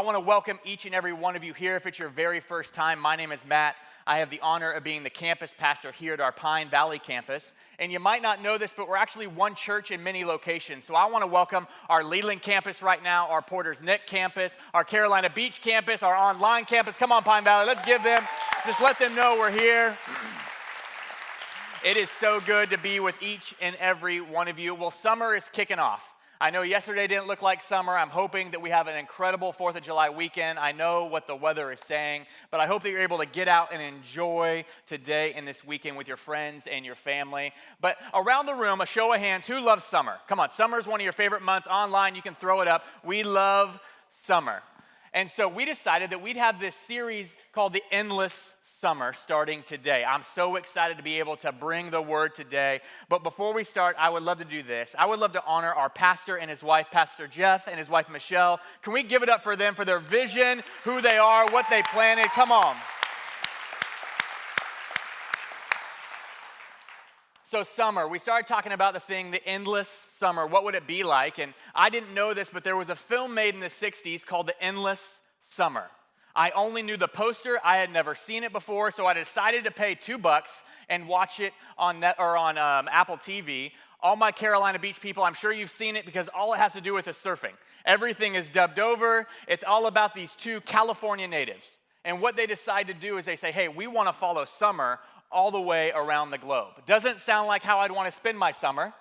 want to welcome each and every one of you here. If it's your very first time, my name is Matt. I have the honor of being the campus pastor here at our Pine Valley campus. And you might not know this, but we're actually one church in many locations. So I want to welcome our Leland campus right now, our Porter's Neck campus, our Carolina Beach campus, our online campus. Come on, Pine Valley, let's give them, just let them know we're here. It is so good to be with each and every one of you. Well, summer is kicking off. I know yesterday didn't look like summer. I'm hoping that we have an incredible 4th of July weekend. I know what the weather is saying, but I hope that you're able to get out and enjoy today and this weekend with your friends and your family. But around the room, a show of hands, who loves summer? Come on, summer is one of your favorite months. Online, you can throw it up. We love summer. And so we decided that we'd have this series called The Endless Summer starting today. I'm so excited to be able to bring the word today. But before we start, I would love to do this. I would love to honor our pastor and his wife, Pastor Jeff, and his wife, Michelle. Can we give it up for them, for their vision, who they are, what they planted? Come on. So summer, we started talking about the endless summer. What would it be like? And I didn't know this, but there was a film made in the 60s called The Endless Summer. I only knew the poster. I had never seen it before, so I decided to pay $2 and watch it on Apple TV. All my Carolina Beach people, I'm sure you've seen it because all it has to do with is surfing. Everything is dubbed over. It's all about these two California natives. And what they decide to do is they say, hey, we want to follow summer all the way around the globe. It doesn't sound like how I'd want to spend my summer,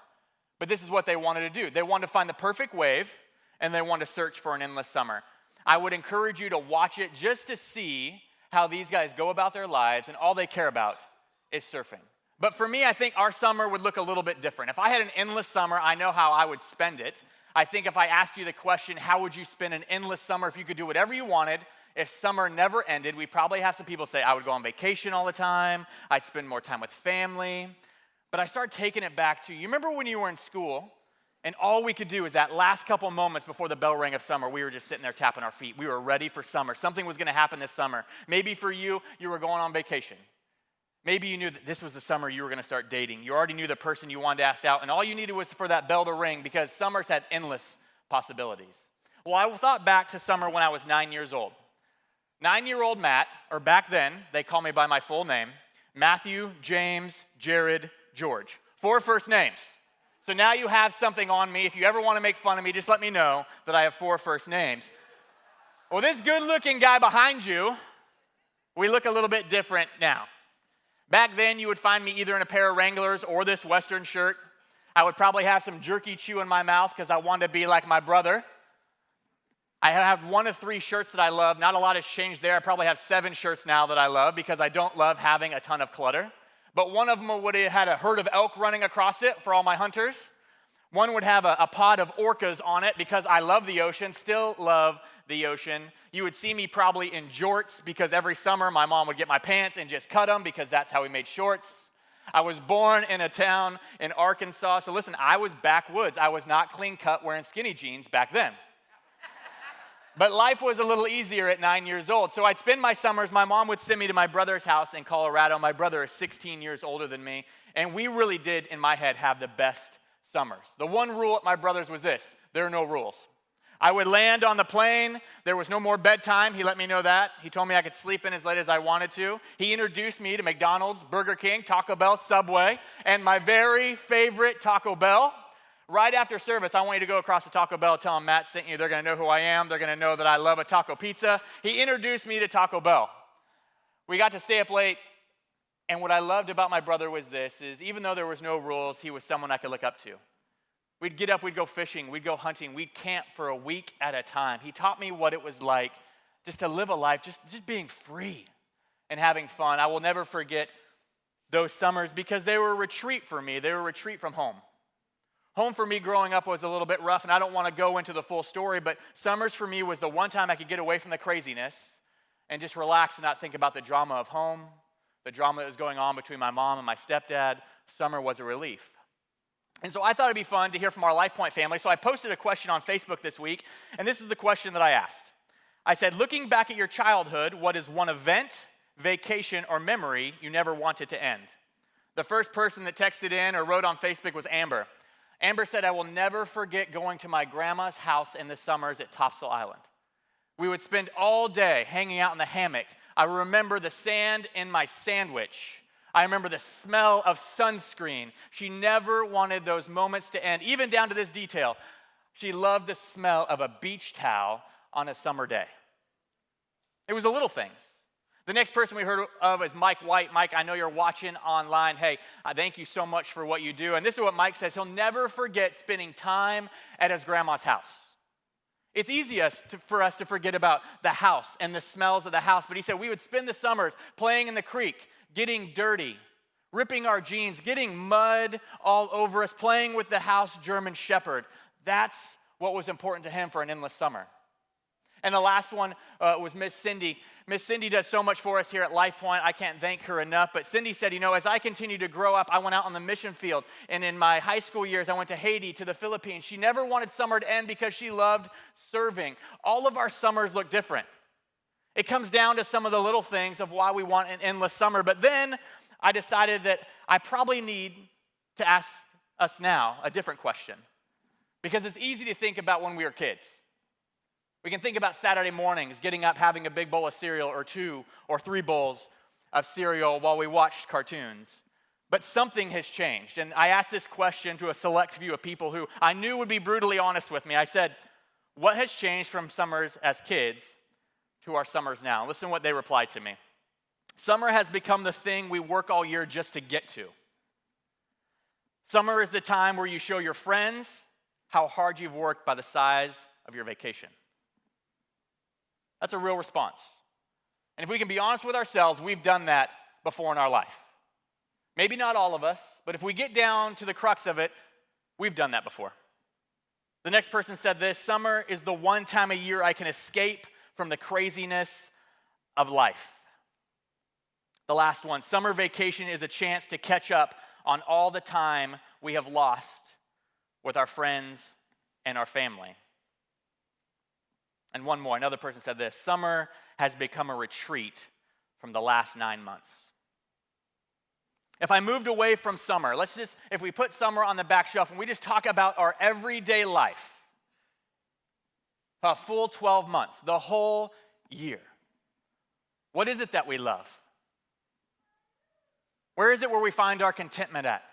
but this is what they wanted to do. They wanted to find the perfect wave, and they wanted to search for an endless summer. I would encourage you to watch it just to see how these guys go about their lives, and all they care about is surfing. But for me, I think our summer would look a little bit different. If I had an endless summer, I know how I would spend it. I think if I asked you the question, how would you spend an endless summer if you could do whatever you wanted, if summer never ended, we probably have some people say, I would go on vacation all the time, I'd spend more time with family. But I start taking it back to, you remember when you were in school, and all we could do is that last couple moments before the bell rang of summer, we were just sitting there tapping our feet. We were ready for summer. Something was gonna happen this summer. Maybe for you, you were going on vacation. Maybe you knew that this was the summer you were gonna start dating. You already knew the person you wanted to ask out, and all you needed was for that bell to ring because summers had endless possibilities. Well, I thought back to summer when I was 9 years old. 9-year-old Matt, or back then, they call me by my full name, Matthew, James, Jared, George. 4 first names. So now you have something on me. If you ever want to make fun of me, just let me know that I have 4 first names. Well, this good-looking guy behind you, we look a little bit different now. Back then, you would find me either in a pair of Wranglers or this Western shirt. I would probably have some jerky chew in my mouth because I wanted to be like my brother. I have 1 of 3 shirts that I love. Not a lot has changed there. I probably have 7 shirts now that I love because I don't love having a ton of clutter. But one of them would have had a herd of elk running across it for all my hunters. One would have a pod of orcas on it because I love the ocean, still love the ocean. You would see me probably in jorts because every summer my mom would get my pants and just cut them because that's how we made shorts. I was born in a town in Arkansas. So listen, I was backwoods. I was not clean cut wearing skinny jeans back then. But life was a little easier at 9 years old. So I'd spend my summers, my mom would send me to my brother's house in Colorado. My brother is 16 years older than me. And we really did, in my head, have the best summers. The one rule at my brother's was this: there are no rules. I would land on the plane. There was no more bedtime. He let me know that. He told me I could sleep in as late as I wanted to. He introduced me to McDonald's, Burger King, Taco Bell, Subway, and my very favorite Taco Bell. Right after service, I want you to go across to Taco Bell, tell them Matt sent you. They're going to know who I am. They're going to know that I love a taco pizza. He introduced me to Taco Bell. We got to stay up late, and what I loved about my brother was this, is even though there was no rules, he was someone I could look up to. We'd get up, we'd go fishing, we'd go hunting, we'd camp for a week at a time. He taught me what it was like just to live a life, just being free and having fun. I will never forget those summers because they were a retreat for me. They were a retreat from home. Home for me growing up was a little bit rough, and I don't want to go into the full story, but summers for me was the one time I could get away from the craziness and just relax and not think about the drama of home, the drama that was going on between my mom and my stepdad. Summer was a relief. And so I thought it'd be fun to hear from our Lifepoint family, so I posted a question on Facebook this week, and this is the question that I asked. I said, looking back at your childhood, what is one event, vacation, or memory you never wanted to end? The first person that texted in or wrote on Facebook was Amber. Amber said, I will never forget going to my grandma's house in the summers at Topsail Island. We would spend all day hanging out in the hammock. I remember the sand in my sandwich. I remember the smell of sunscreen. She never wanted those moments to end, even down to this detail. She loved the smell of a beach towel on a summer day. It was the little things. The next person we heard of is Mike White. Mike, I know you're watching online. Hey, thank you so much for what you do. And this is what Mike says. He'll never forget spending time at his grandma's house. It's easiest for us to forget about the house and the smells of the house. But he said we would spend the summers playing in the creek, getting dirty, ripping our jeans, getting mud all over us, playing with the house German Shepherd. That's what was important to him for an endless summer. And the last one was Miss Cindy. Miss Cindy does so much for us here at Lifepoint. I can't thank her enough. But Cindy said, as I continue to grow up, I went out on the mission field. And in my high school years, I went to Haiti, to the Philippines. She never wanted summer to end because she loved serving. All of our summers look different. It comes down to some of the little things of why we want an endless summer. But then I decided that I probably need to ask us now a different question. Because it's easy to think about when we were kids. We can think about Saturday mornings, getting up, having a big bowl of cereal or 2 or 3 bowls of cereal while we watched cartoons. But something has changed. And I asked this question to a select few of people who I knew would be brutally honest with me. I said, what has changed from summers as kids to our summers now? Listen to what they replied to me. Summer has become the thing we work all year just to get to. Summer is the time where you show your friends how hard you've worked by the size of your vacation. That's a real response. And if we can be honest with ourselves, we've done that before in our life. Maybe not all of us, but if we get down to the crux of it, we've done that before. The next person said this, summer is the one time a year I can escape from the craziness of life. The last one, summer vacation is a chance to catch up on all the time we have lost with our friends and our family. And one more, another person said this, summer has become a retreat from the last 9 months. If I moved away from summer, if we put summer on the back shelf and we just talk about our everyday life, a full 12 months, the whole year, what is it that we love? Where is it where we find our contentment at?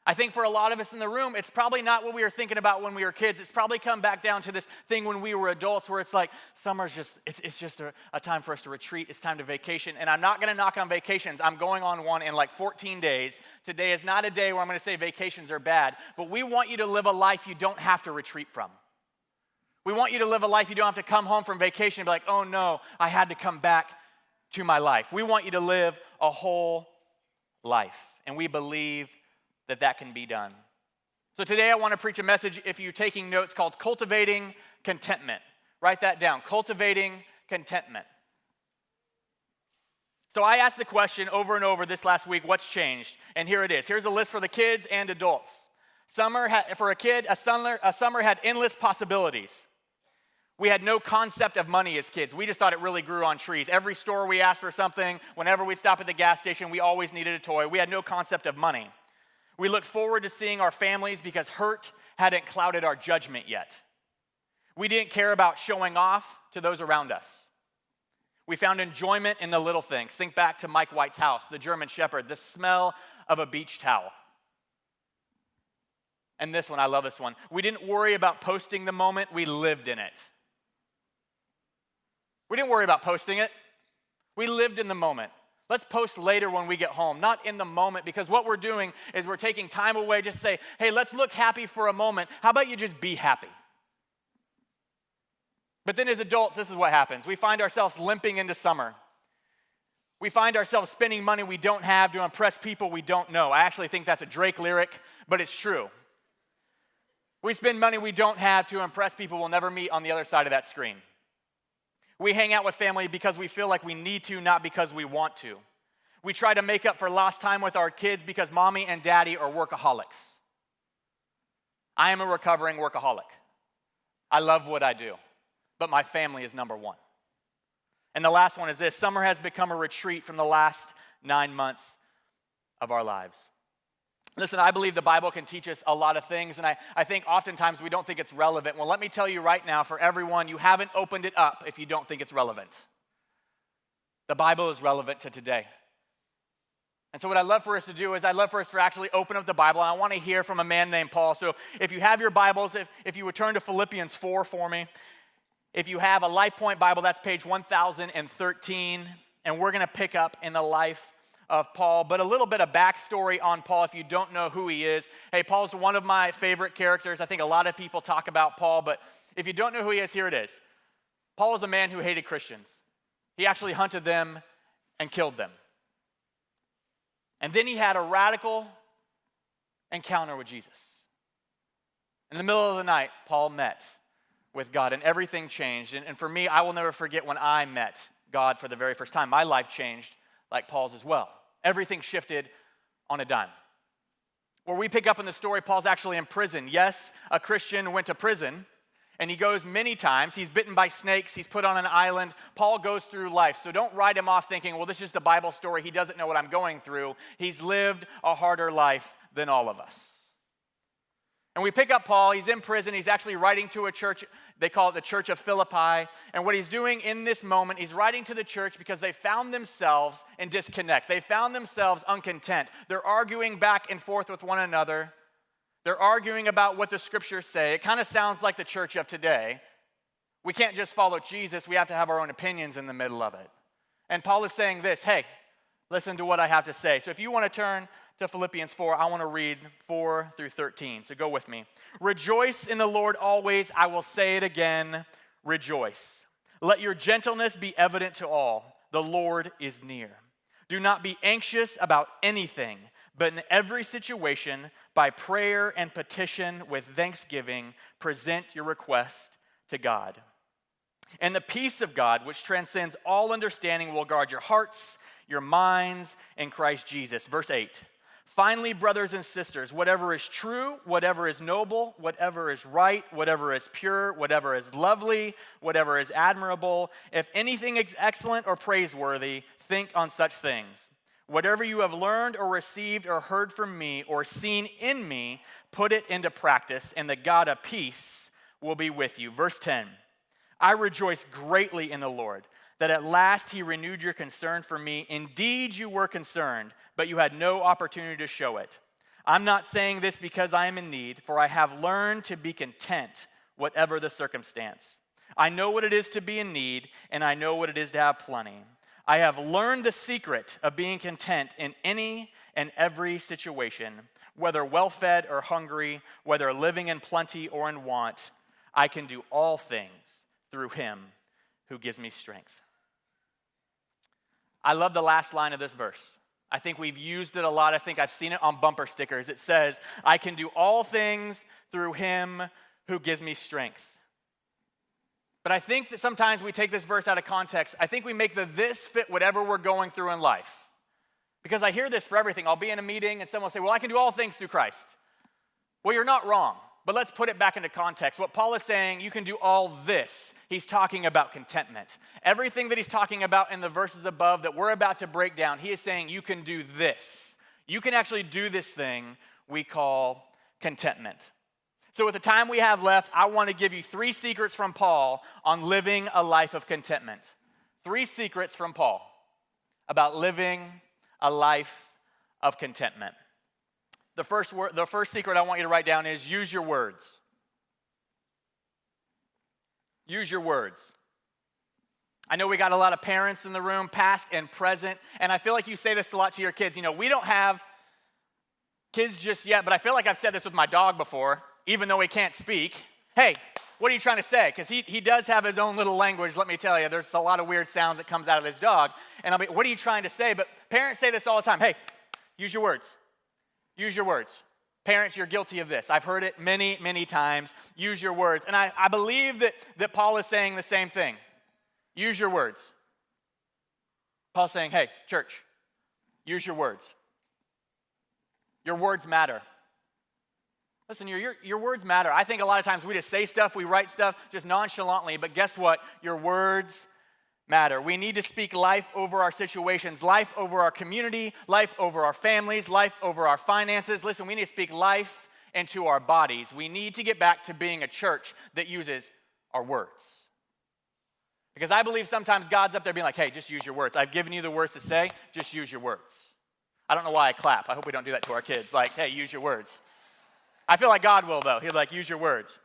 I think for a lot of us in the room, it's probably not what we were thinking about when we were kids. It's probably come back down to this thing when we were adults where it's like summer's it's just a time for us to retreat. It's time to vacation. And I'm not going to knock on vacations. I'm going on one in like 14 days. Today is not a day where I'm going to say vacations are bad. But we want you to live a life you don't have to retreat from. We want you to live a life you don't have to come home from vacation and be like, oh no, I had to come back to my life. We want you to live a whole life. And we believe that can be done. So today I want to preach a message, if you're taking notes, called Cultivating Contentment. Write that down, Cultivating Contentment. So I asked the question over and over this last week, what's changed? And here it is. Here's a list for the kids and adults. For a kid, a summer had endless possibilities. We had no concept of money as kids. We just thought it really grew on trees. Every store we asked for something, whenever we'd stop at the gas station, we always needed a toy. We had no concept of money. We looked forward to seeing our families because hurt hadn't clouded our judgment yet. We didn't care about showing off to those around us. We found enjoyment in the little things. Think back to Mike White's house, the German Shepherd, the smell of a beach towel. And this one, I love this one. We didn't worry about posting the moment, we lived in it. We didn't worry about posting it. We lived in the moment. Let's post later when we get home, not in the moment, because what we're doing is we're taking time away just to say, hey, let's look happy for a moment. How about you just be happy? But then as adults, this is what happens. We find ourselves limping into summer. We find ourselves spending money we don't have to impress people we don't know. I actually think that's a Drake lyric, but it's true. We spend money we don't have to impress people we'll never meet on the other side of that screen. We hang out with family because we feel like we need to, not because we want to. We try to make up for lost time with our kids because mommy and daddy are workaholics. I am a recovering workaholic. I love what I do, but my family is number one. And the last one is this: summer has become a retreat from the last 9 months of our lives. Listen, I believe the Bible can teach us a lot of things, and I think oftentimes we don't think it's relevant. Well, let me tell you right now, for everyone, you haven't opened it up if you don't think it's relevant. The Bible is relevant to today. And so what I'd love for us to do is I'd love for us to actually open up the Bible, and I want to hear from a man named Paul. So if you have your Bibles, if you would turn to Philippians 4 for me. If you have a Lifepoint Bible, that's page 1013, and we're going to pick up in the life of Paul. But a little bit of backstory on Paul if you don't know who he is. Hey, Paul's one of my favorite characters. I think a lot of people talk about Paul, but if you don't know who he is, here it is. Paul is a man who hated Christians. He actually hunted them and killed them. And then he had a radical encounter with Jesus. In the middle of the night, Paul met with God, and everything changed. And for me, I will never forget when I met God for the very first time. My life changed like Paul's as well. Everything shifted on a dime. Where we pick up in the story, Paul's actually in prison. Yes, a Christian went to prison, and he goes many times. He's bitten by snakes. He's put on an island. Paul goes through life. So don't write him off thinking, well, this is just a Bible story. He doesn't know what I'm going through. He's lived a harder life than all of us. And we pick up Paul. He's in prison. He's actually writing to a church. They call it the Church of Philippi. And what he's doing in this moment, he's writing to the church because they found themselves in disconnect. They found themselves uncontent. They're arguing back and forth with one another. They're arguing about what the scriptures say. It kind of sounds like the church of today. We can't just follow Jesus. We have to have our own opinions in the middle of it. And Paul is saying this, hey, listen to what I have to say. So if you want to turn to Philippians 4, I want to read 4 through 13. So go with me. Rejoice in the Lord always. I will say it again, rejoice. Let your gentleness be evident to all. The Lord is near. Do not be anxious about anything, but in every situation, by prayer and petition with thanksgiving, present your request to God. And the peace of God, which transcends all understanding, will guard your hearts, your minds in Christ Jesus. Verse 8. Finally, brothers and sisters, whatever is true, whatever is noble, whatever is right, whatever is pure, whatever is lovely, whatever is admirable, if anything is excellent or praiseworthy, think on such things. Whatever you have learned or received or heard from me or seen in me, put it into practice, and the God of peace will be with you. Verse 10. I rejoice greatly in the Lord that at last he renewed your concern for me. Indeed, you were concerned, but you had no opportunity to show it. I'm not saying this because I am in need, for I have learned to be content, whatever the circumstance. I know what it is to be in need, and I know what it is to have plenty. I have learned the secret of being content in any and every situation, whether well-fed or hungry, whether living in plenty or in want. I can do all things through him who gives me strength. I love the last line of this verse. I think we've used it a lot. I think I've seen it on bumper stickers. It says, I can do all things through him who gives me strength. But I think that sometimes we take this verse out of context. I think we make the this fit whatever we're going through in life. Because I hear this for everything. I'll be in a meeting and someone will say, well, I can do all things through Christ. Well, you're not wrong. But let's put it back into context. What Paul is saying, you can do all this. He's talking about contentment. Everything that he's talking about in the verses above that we're about to break down, he is saying you can do this. You can actually do this thing we call contentment. So with the time we have left, I want to give you 3 secrets from Paul on living a life of contentment. 3 secrets from Paul about living a life of contentment. The first secret I want you to write down is use your words. Use your words. I know we got a lot of parents in the room, past and present, and I feel like you say this a lot to your kids. You know, we don't have kids just yet, but I feel like I've said this with my dog before, even though he can't speak. Hey, what are you trying to say? Because he does have his own little language, let me tell you. There's a lot of weird sounds that comes out of this dog. And I'll be, what are you trying to say? But parents say this all the time. Hey, use your words. Use your words. Parents, you're guilty of this. I've heard it many, many times. Use your words. And I believe that Paul is saying the same thing. Use your words. Paul's saying, hey, church, use your words. Your words matter. Listen, your words matter. I think a lot of times we just say stuff, we write stuff just nonchalantly, but guess what? Your words matter. We need to speak life over our situations, life over our community, life over our families, life over our finances. Listen, we need to speak life into our bodies. We need to get back to being a church that uses our words. Because I believe sometimes God's up there being like, hey, just use your words. I've given you the words to say, just use your words. I don't know why I clap. I hope we don't do that to our kids. Like, hey, use your words. I feel like God will, though. He'll like, use your words.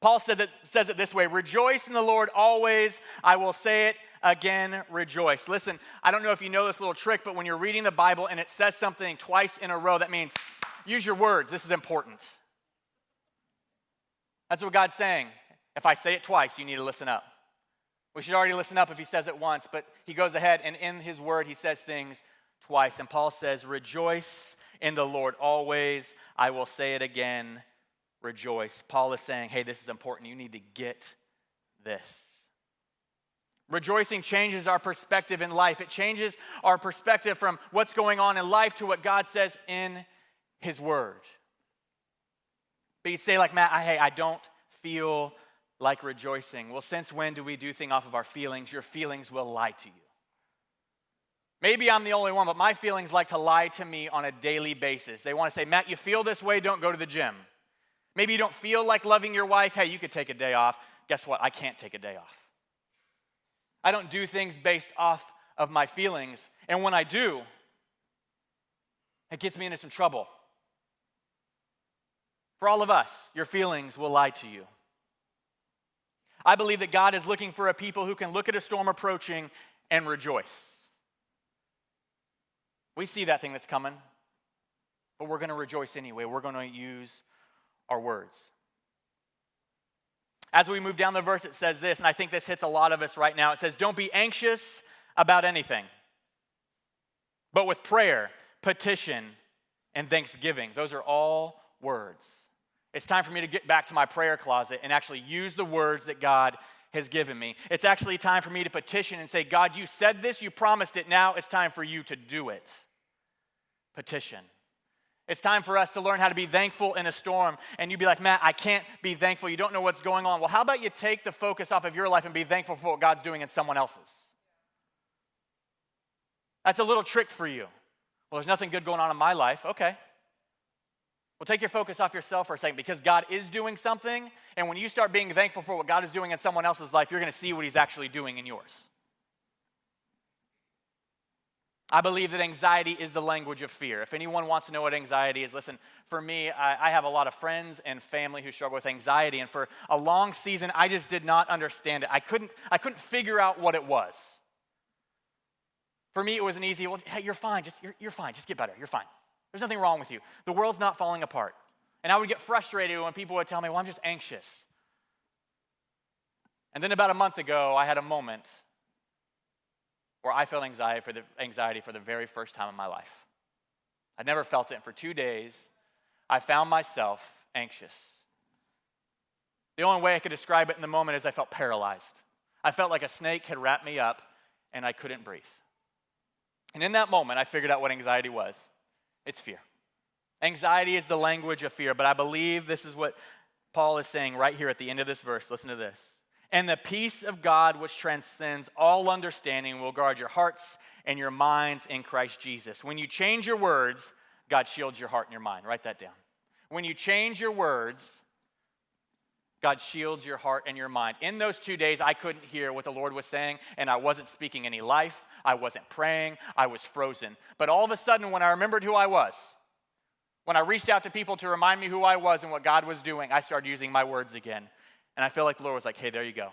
Paul says it this way, rejoice in the Lord always. I will say it again, rejoice. Listen, I don't know if you know this little trick, but when you're reading the Bible and it says something twice in a row, that means use your words. This is important. That's what God's saying. If I say it twice, you need to listen up. We should already listen up if he says it once, but he goes ahead and in his word, he says things twice. And Paul says, rejoice in the Lord always. I will say it again, rejoice. Paul is saying, hey, this is important. You need to get this. Rejoicing changes our perspective in life. It changes our perspective from what's going on in life to what God says in his word. But you say like, Matt, I don't feel like rejoicing. Well, since when do we do things off of our feelings? Your feelings will lie to you. Maybe I'm the only one, but my feelings like to lie to me on a daily basis. They want to say, Matt, you feel this way, don't go to the gym. Maybe you don't feel like loving your wife. Hey, you could take a day off. Guess what? I can't take a day off. I don't do things based off of my feelings. And when I do, it gets me into some trouble. For all of us, your feelings will lie to you. I believe that God is looking for a people who can look at a storm approaching and rejoice. We see that thing that's coming, but we're going to rejoice anyway. We're going to use our words. As we move down the verse, it says this, and I think this hits a lot of us right now. It says, don't be anxious about anything, but with prayer, petition, and thanksgiving. Those are all words. It's time for me to get back to my prayer closet and actually use the words that God has given me. It's actually time for me to petition and say, God, you said this, you promised it, now it's time for you to do it. Petition. It's time for us to learn how to be thankful in a storm. And you'd be like, Matt, I can't be thankful. You don't know what's going on. Well, how about you take the focus off of your life and be thankful for what God's doing in someone else's? That's a little trick for you. Well, there's nothing good going on in my life. Okay. Well, take your focus off yourself for a second because God is doing something. And when you start being thankful for what God is doing in someone else's life, you're going to see what he's actually doing in yours. I believe that anxiety is the language of fear. If anyone wants to know what anxiety is, listen, for me, I have a lot of friends and family who struggle with anxiety, and for a long season, I just did not understand it. I couldn't figure out what it was. For me, it was an easy, well, hey, you're fine, you're fine, just get better, you're fine. There's nothing wrong with you. The world's not falling apart. And I would get frustrated when people would tell me, well, I'm just anxious. And then about a month ago, I had a moment where I felt anxiety for the very first time in my life. I'd never felt it, and for 2 days, I found myself anxious. The only way I could describe it in the moment is I felt paralyzed. I felt like a snake had wrapped me up, and I couldn't breathe. And in that moment, I figured out what anxiety was. It's fear. Anxiety is the language of fear, but I believe this is what Paul is saying right here at the end of this verse. Listen to this. And the peace of God, which transcends all understanding, will guard your hearts and your minds in Christ Jesus. When you change your words, God shields your heart and your mind. Write that down. When you change your words, God shields your heart and your mind. In those 2 days, I couldn't hear what the Lord was saying, and I wasn't speaking any life. I wasn't praying. I was frozen. But all of a sudden, when I remembered who I was, when I reached out to people to remind me who I was and what God was doing, I started using my words again. And I feel like the Lord was like, hey, there you go.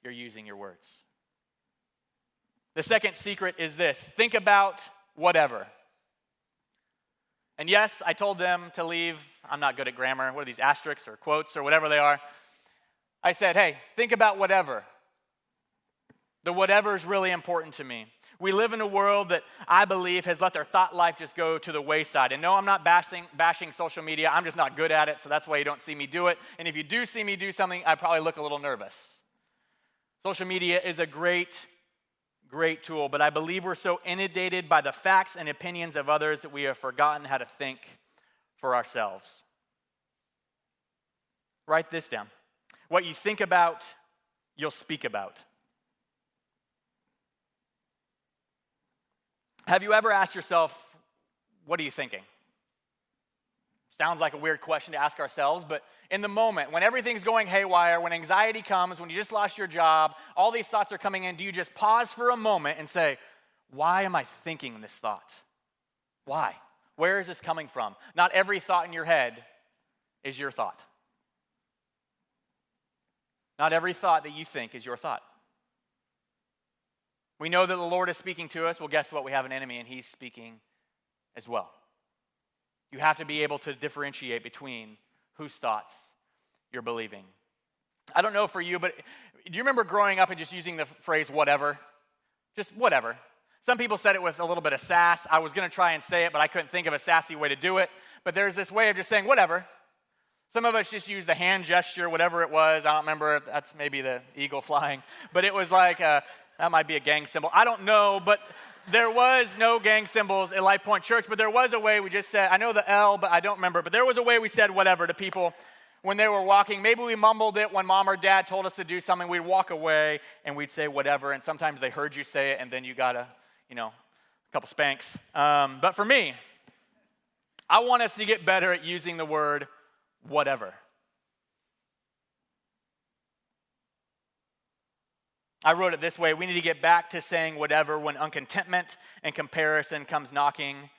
You're using your words. The second secret is this. Think about whatever. And yes, I told them to leave. I'm not good at grammar. What are these asterisks or quotes or whatever they are? I said, hey, think about whatever. The whatever is really important to me. We live in a world that I believe has let their thought life just go to the wayside. And no, I'm not bashing social media. I'm just not good at it, so that's why you don't see me do it. And if you do see me do something, I probably look a little nervous. Social media is a great tool, but I believe we're so inundated by the facts and opinions of others that we have forgotten how to think for ourselves. Write this down. What you think about, you'll speak about. Have you ever asked yourself, what are you thinking? Sounds like a weird question to ask ourselves, but in the moment, when everything's going haywire, when anxiety comes, when you just lost your job, all these thoughts are coming in, do you just pause for a moment and say, why am I thinking this thought? Why? Where is this coming from? Not every thought in your head is your thought. Not every thought that you think is your thought. We know that the Lord is speaking to us. Well, guess what? We have an enemy, and he's speaking as well. You have to be able to differentiate between whose thoughts you're believing. I don't know for you, but do you remember growing up and just using the phrase whatever? Just whatever. Some people said it with a little bit of sass. I was going to try and say it, but I couldn't think of a sassy way to do it. But there's this way of just saying whatever. Some of us just use the hand gesture, whatever it was. I don't remember. That's maybe the eagle flying. But it was like, that might be a gang symbol. I don't know, but there was no gang symbols at Lifepoint Church. But there was a way we just said, I know the L, but I don't remember. But there was a way we said whatever to people when they were walking. Maybe we mumbled it when mom or dad told us to do something. We'd walk away and we'd say whatever. And sometimes they heard you say it, and then you got a couple spanks. But for me, I want us to get better at using the word whatever. I wrote it this way: we need to get back to saying whatever when uncontentment and comparison comes knocking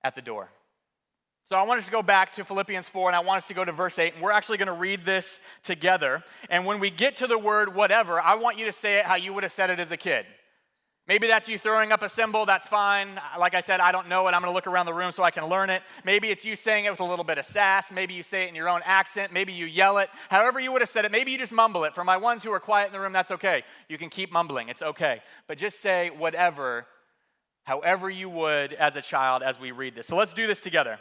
at the door. So I want us to go back to Philippians 4, and I want us to go to verse 8, and we're actually going to read this together. And when we get to the word whatever, I want you to say it how you would have said it as a kid. Maybe that's you throwing up a symbol, that's fine. Like I said, I don't know it. I'm going to look around the room so I can learn it. Maybe it's you saying it with a little bit of sass. Maybe you say it in your own accent. Maybe you yell it. However you would have said it, maybe you just mumble it. For my ones who are quiet in the room, that's okay. You can keep mumbling. It's okay. But just say whatever, however you would as a child as we read this. So let's do this together.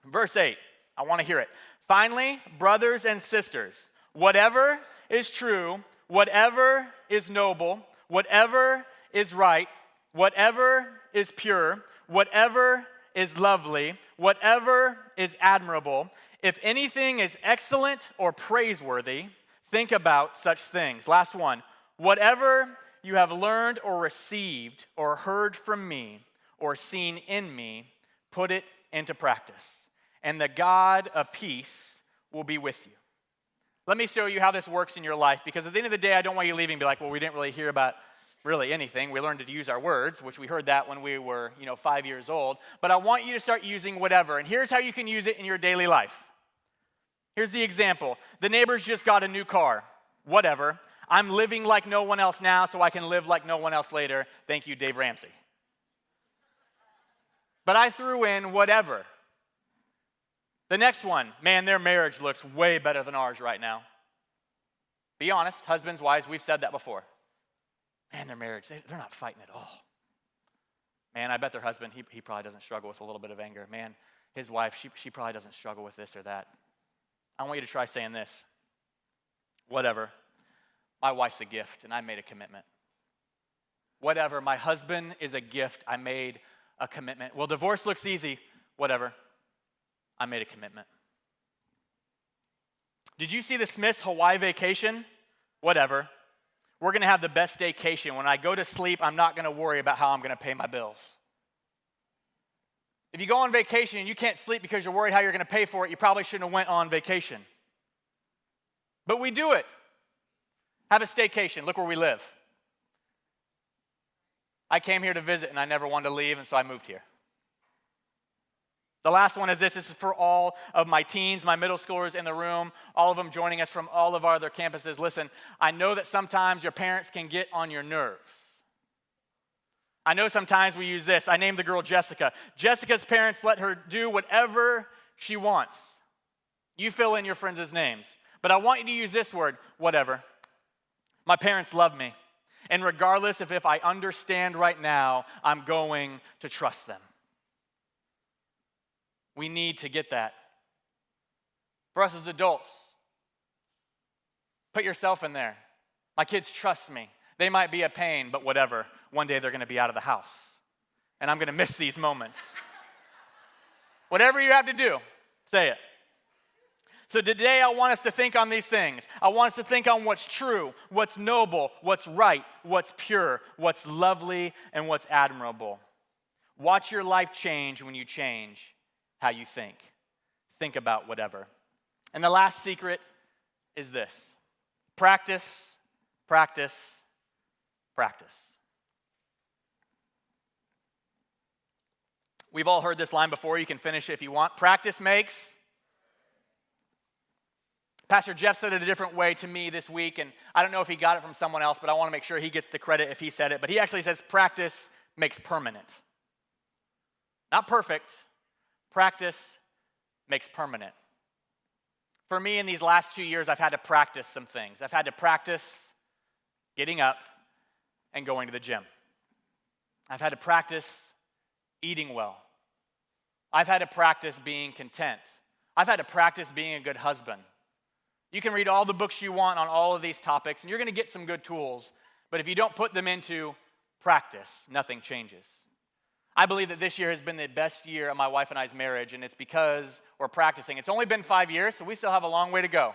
Verse 8, I want to hear it. Finally, brothers and sisters, whatever is true, whatever is noble, whatever is right, whatever is pure, whatever is lovely, whatever is admirable, if anything is excellent or praiseworthy, think about such things. Last one. Whatever you have learned or received or heard from me or seen in me, put it into practice, and the God of peace will be with you. Let me show you how this works in your life, because at the end of the day, I don't want you leaving and be like, well, we didn't really hear about really anything. We learned to use our words, which we heard that when we were, 5 years old. But I want you to start using whatever. And here's how you can use it in your daily life. Here's the example. The neighbors just got a new car. Whatever. I'm living like no one else now, so I can live like no one else later. Thank you, Dave Ramsey. But I threw in whatever. The next one, man, their marriage looks way better than ours right now. Be honest, husbands, wives, we've said that before. Man, their marriage, they're not fighting at all. Man, I bet their husband, he probably doesn't struggle with a little bit of anger. Man, his wife, she probably doesn't struggle with this or that. I want you to try saying this. Whatever. My wife's a gift, and I made a commitment. Whatever. My husband is a gift. I made a commitment. Well, divorce looks easy. Whatever. I made a commitment. Did you see the Smiths' Hawaii vacation? Whatever. We're going to have the best staycation. When I go to sleep, I'm not going to worry about how I'm going to pay my bills. If you go on vacation and you can't sleep because you're worried how you're going to pay for it, you probably shouldn't have went on vacation. But we do it. Have a staycation. Look where we live. I came here to visit and I never wanted to leave, and so I moved here. The last one is this. This is for all of my teens, my middle schoolers in the room, all of them joining us from all of our other campuses. Listen, I know that sometimes your parents can get on your nerves. I know sometimes we use this. I named the girl Jessica. Jessica's parents let her do whatever she wants. You fill in your friends' names. But I want you to use this word, whatever. My parents love me. And regardless of if I understand right now, I'm going to trust them. We need to get that. For us as adults, put yourself in there. My kids trust me. They might be a pain, but whatever. One day they're going to be out of the house. And I'm going to miss these moments. Whatever you have to do, say it. So today I want us to think on these things. I want us to think on what's true, what's noble, what's right, what's pure, what's lovely, and what's admirable. Watch your life change when you change how you think. Think about whatever. And the last secret is this: practice, practice, practice. We've all heard this line before. You can finish it if you want. Practice makes. Pastor Jeff said it a different way to me this week, and I don't know if he got it from someone else, but I want to make sure he gets the credit if he said it. But he actually says practice makes permanent. Not perfect. Practice makes permanent. For me, in these last 2 years, I've had to practice some things. I've had to practice getting up and going to the gym. I've had to practice eating well. I've had to practice being content. I've had to practice being a good husband. You can read all the books you want on all of these topics, and you're going to get some good tools. But if you don't put them into practice, nothing changes. I believe that this year has been the best year of my wife and I's marriage, and it's because we're practicing. It's only been 5 years, so we still have a long way to go.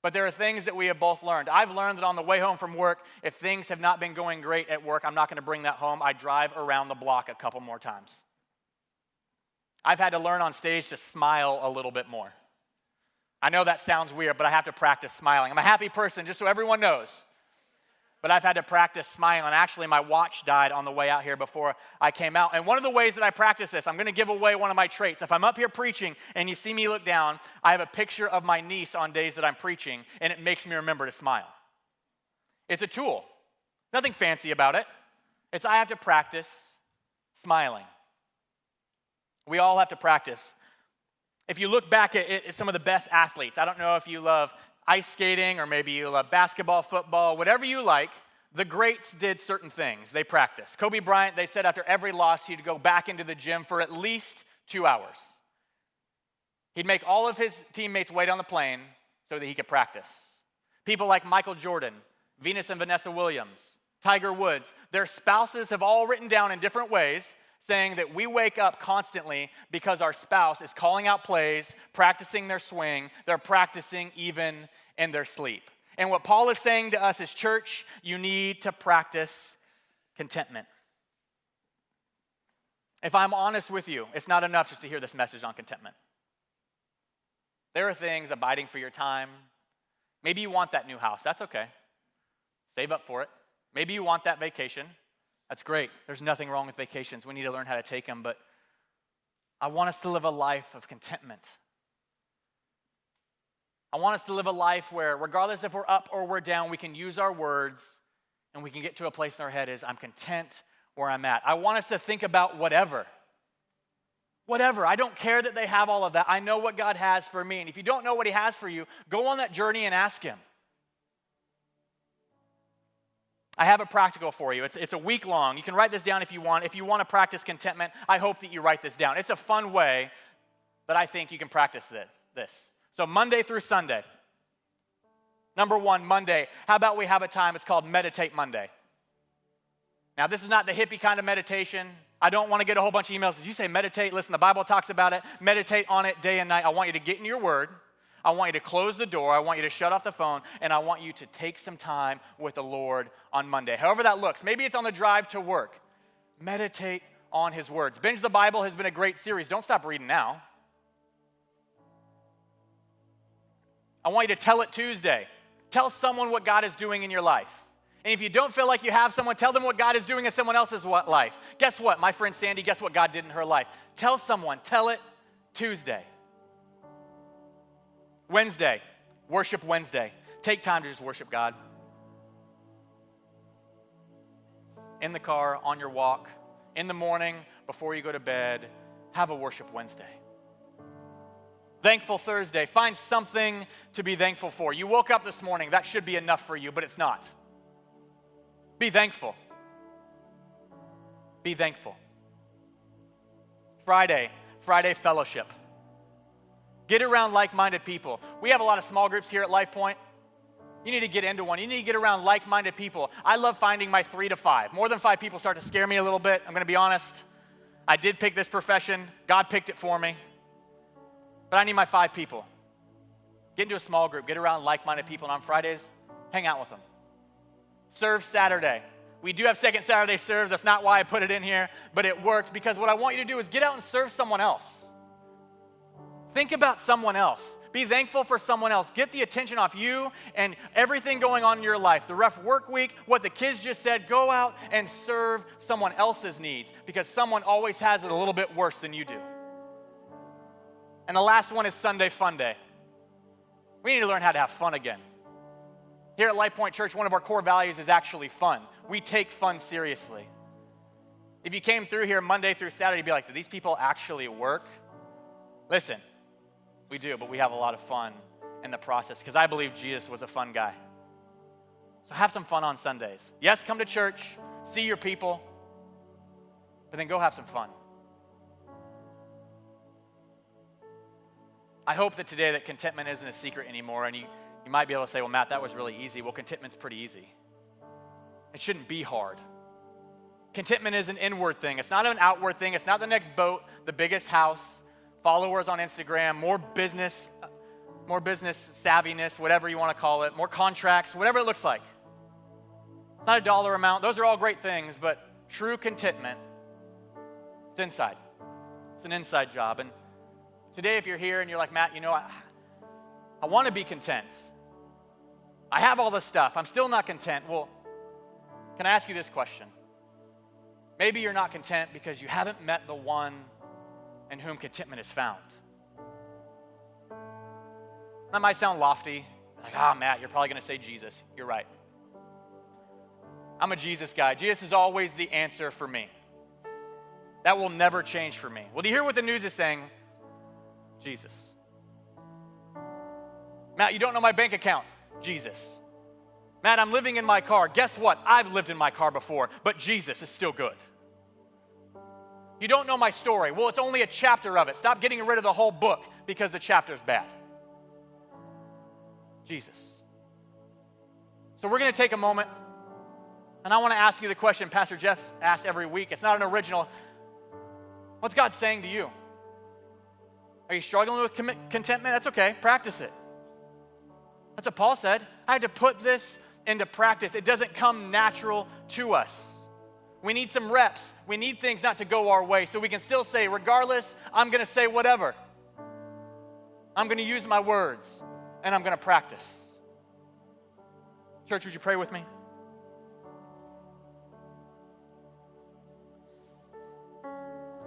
But there are things that we have both learned. I've learned that on the way home from work, if things have not been going great at work, I'm not going to bring that home. I drive around the block a couple more times. I've had to learn on stage to smile a little bit more. I know that sounds weird, but I have to practice smiling. I'm a happy person, just so everyone knows. But I've had to practice smiling. And actually, my watch died on the way out here before I came out. And one of the ways that I practice this, I'm going to give away one of my traits. If I'm up here preaching and you see me look down, I have a picture of my niece on days that I'm preaching, and it makes me remember to smile. It's a tool. Nothing fancy about it. I have to practice smiling. We all have to practice. If you look back at some of the best athletes, I don't know if you love ice skating or maybe you love basketball, football, whatever you like, the greats did certain things. They practiced. Kobe Bryant, they said after every loss, he'd go back into the gym for at least 2 hours. He'd make all of his teammates wait on the plane so that he could practice. People like Michael Jordan, Venus and Vanessa Williams, Tiger Woods, their spouses have all written down in different ways saying that we wake up constantly because our spouse is calling out plays, practicing their swing, they're practicing even in their sleep. And what Paul is saying to us is, church, you need to practice contentment. If I'm honest with you, it's not enough just to hear this message on contentment. There are things abiding for your time. Maybe you want that new house. That's okay. Save up for it. Maybe you want that vacation. That's great. There's nothing wrong with vacations. We need to learn how to take them, but I want us to live a life of contentment. I want us to live a life where, regardless if we're up or we're down, we can use our words and we can get to a place in our head is, I'm content where I'm at. I want us to think about whatever. Whatever. I don't care that they have all of that. I know what God has for me. And if you don't know what he has for you, go on that journey and ask him. I have a practical for you. It's a week long. You can write this down if you want. If you want to practice contentment, I hope that you write this down. It's a fun way that I think you can practice this. So Monday through Sunday. Number 1, Monday. How about we have a time, it's called Meditate Monday. Now, this is not the hippie kind of meditation. I don't want to get a whole bunch of emails. Did you say meditate? Listen, the Bible talks about it. Meditate on it day and night. I want you to get in your word. I want you to close the door. I want you to shut off the phone. And I want you to take some time with the Lord on Monday. However that looks. Maybe it's on the drive to work. Meditate on his words. Binge the Bible has been a great series. Don't stop reading now. I want you to tell it Tuesday. Tell someone what God is doing in your life. And if you don't feel like you have someone, tell them what God is doing in someone else's life. Guess what? My friend Sandy, guess what God did in her life? Tell someone. Tell it Tuesday. Wednesday, Worship Wednesday. Take time to just worship God. In the car, on your walk, in the morning, before you go to bed, have a Worship Wednesday. Thankful Thursday. Find something to be thankful for. You woke up this morning. That should be enough for you, but it's not. Be thankful. Be thankful. Friday fellowship. Get around like-minded people. We have a lot of small groups here at Lifepoint. You need to get into one. You need to get around like-minded people. I love finding my 3 to 5. More than 5 people start to scare me a little bit. I'm going to be honest. I did pick this profession. God picked it for me. But I need my 5 people. Get into a small group, get around like-minded people, and on Fridays, hang out with them. Serve Saturday. We do have second Saturday serves. That's not why I put it in here, but it worked because what I want you to do is get out and serve someone else. Think about someone else. Be thankful for someone else. Get the attention off you and everything going on in your life. The rough work week, what the kids just said, go out and serve someone else's needs because someone always has it a little bit worse than you do. And the last one is Sunday Fun Day. We need to learn how to have fun again. Here at Lifepoint Church, one of our core values is actually fun. We take fun seriously. If you came through here Monday through Saturday, you'd be like, do these people actually work? Listen, we do, but we have a lot of fun in the process because I believe Jesus was a fun guy. So have some fun on Sundays. Yes, come to church, see your people, but then go have some fun. I hope that today that contentment isn't a secret anymore, and you might be able to say, well, Matt, that was really easy. Well, contentment's pretty easy. It shouldn't be hard. Contentment is an inward thing. It's not an outward thing. It's not the next boat, the biggest house, followers on Instagram, more business savviness, whatever you want to call it, more contracts, whatever it looks like. It's not a dollar amount. Those are all great things, but true contentment, it's inside. It's an inside job. And today, if you're here and you're like, Matt, I want to be content. I have all this stuff. I'm still not content. Well, can I ask you this question? Maybe you're not content because you haven't met the one in whom contentment is found. That might sound lofty. Like, Matt, you're probably going to say Jesus. You're right. I'm a Jesus guy. Jesus is always the answer for me. That will never change for me. Well, do you hear what the news is saying? Jesus. Matt, you don't know my bank account. Jesus. Matt, I'm living in my car. Guess what? I've lived in my car before, but Jesus is still good. You don't know my story. Well, it's only a chapter of it. Stop getting rid of the whole book because the chapter's bad. Jesus. So we're going to take a moment, and I want to ask you the question Pastor Jeff asks every week. It's not an original. What's God saying to you? Are you struggling with contentment? That's okay. Practice it. That's what Paul said. I had to put this into practice. It doesn't come natural to us. We need some reps. We need things not to go our way so we can still say, regardless, I'm going to say whatever. I'm going to use my words, and I'm going to practice. Church, would you pray with me?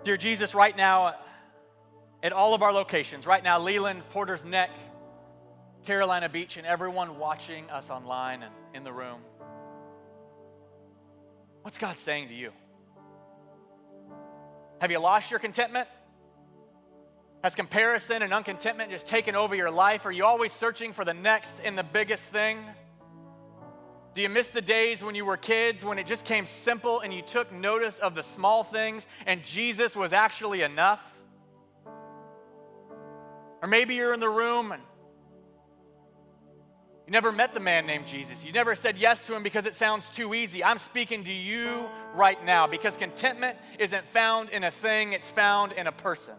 Dear Jesus, right now, at all of our locations, right now, Leland, Porter's Neck, Carolina Beach, and everyone watching us online and in the room, what's God saying to you? Have you lost your contentment? Has comparison and uncontentment just taken over your life? Are you always searching for the next and the biggest thing? Do you miss the days when you were kids, when it just came simple and you took notice of the small things and Jesus was actually enough? Or maybe you're in the room and you never met the man named Jesus. You never said yes to him because it sounds too easy. I'm speaking to you right now because contentment isn't found in a thing, it's found in a person.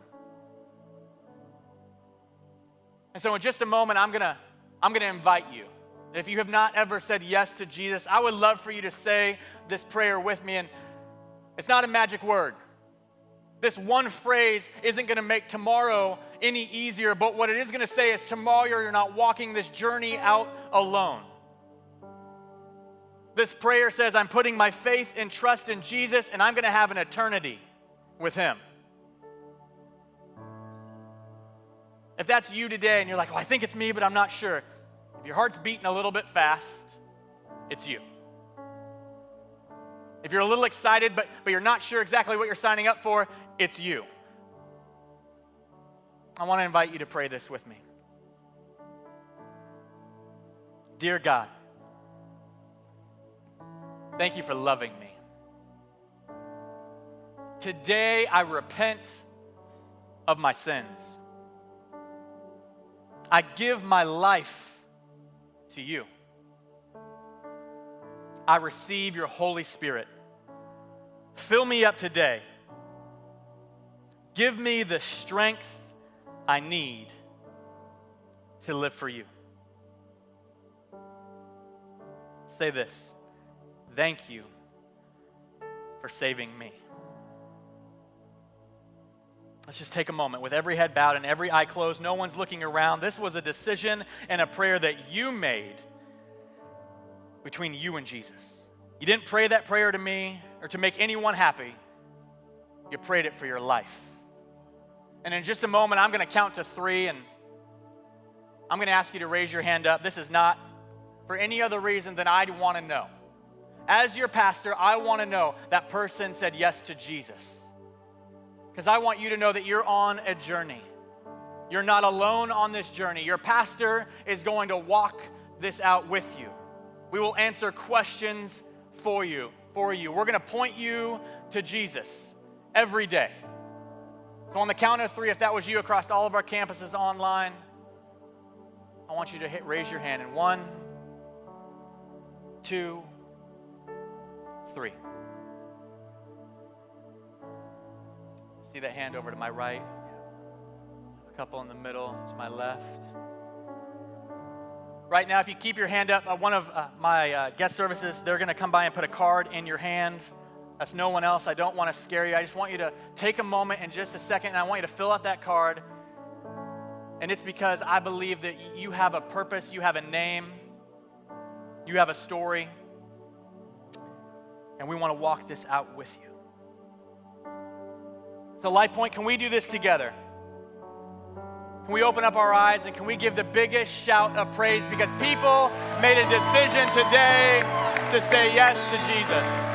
And so in just a moment, I'm gonna invite you. If you have not ever said yes to Jesus, I would love for you to say this prayer with me. And it's not a magic word. This one phrase isn't going to make tomorrow any easier, but what it is going to say is tomorrow you're not walking this journey out alone. This prayer says, I'm putting my faith and trust in Jesus, and I'm going to have an eternity with him. If that's you today and you're like, well, I think it's me, but I'm not sure. If your heart's beating a little bit fast, it's you. If you're a little excited, but you're not sure exactly what you're signing up for, it's you. I want to invite you to pray this with me. Dear God, thank you for loving me. Today I repent of my sins. I give my life to you. I receive your Holy Spirit. Fill me up today. Give me the strength I need to live for you. Say this: thank you for saving me. Let's just take a moment with every head bowed and every eye closed. No one's looking around. This was a decision and a prayer that you made between you and Jesus. You didn't pray that prayer to me or to make anyone happy. You prayed it for your life. And in just a moment, I'm going to count to 3, and I'm going to ask you to raise your hand up. This is not for any other reason than I'd want to know. As your pastor, I want to know that person said yes to Jesus. Because I want you to know that you're on a journey. You're not alone on this journey. Your pastor is going to walk this out with you. We will answer questions for you. We're going to point you to Jesus every day. So on the count of 3, if that was you across all of our campuses online, I want you to raise your hand in 1, 2, 3. See that hand over to my right? A couple in the middle to my left. Right now, if you keep your hand up, one of my guest services, they're going to come by and put a card in your hand. That's no one else. I don't want to scare you. I just want you to take a moment in just a second, and I want you to fill out that card. And it's because I believe that you have a purpose, you have a name, you have a story, and we want to walk this out with you. So Lifepoint, can we do this together? Can we open up our eyes and can we give the biggest shout of praise because people made a decision today to say yes to Jesus?